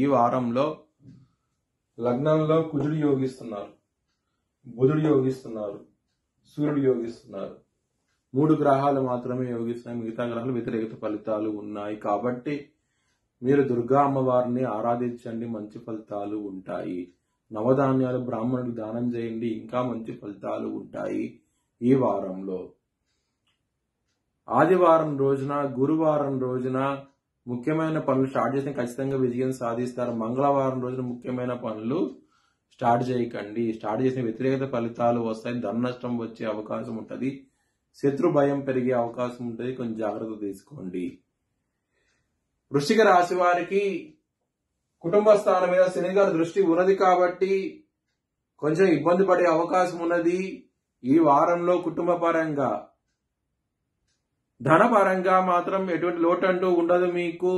ఈ వారంలో లగ్నంలో కుజుడు యోగిస్తున్నారు, బుధుడు యోగిస్తున్నారు, సూర్యుడు యోగిస్తున్నారు. 3 గ్రహాలు మాత్రమే యోగిస్తున్నాయి, మిగతా గ్రహాలు వ్యతిరేకత ఫలితాలు ఉన్నాయి. కాబట్టి మీరు దుర్గా అమ్మవారిని ఆరాధించండి, మంచి ఫలితాలు ఉంటాయి. నవధాన్యాలు బ్రాహ్మణుడికి దానం చేయండి, ఇంకా మంచి ఫలితాలు ఉంటాయి. ఈ వారంలో ఆదివారం రోజున, గురువారం రోజున ముఖ్యమైన పనులు స్టార్ట్ చేసిన ఖచ్చితంగా విజయం సాధిస్తారు. మంగళవారం రోజున ముఖ్యమైన పనులు స్టార్ట్ చేయకండి, స్టార్ట్ చేసిన వ్యతిరేకత ఫలితాలు వస్తాయి, ధన నష్టం వచ్చే అవకాశం ఉంటుంది, శత్రు భయం పెరిగే అవకాశం ఉంటుంది, కొంచెం జాగ్రత్త తీసుకోండి. వృశ్చిక రాశి వారికి కుటుంబ స్థానం మీద శని గారి దృష్టి ఉన్నది కాబట్టి కొంచెం ఇబ్బంది పడే అవకాశం ఉన్నది. ఈ వారంలో కుటుంబ పరంగా, ధనపరంగా మాత్రం ఎటువంటి లోటు అంటూ ఉండదు మీకు.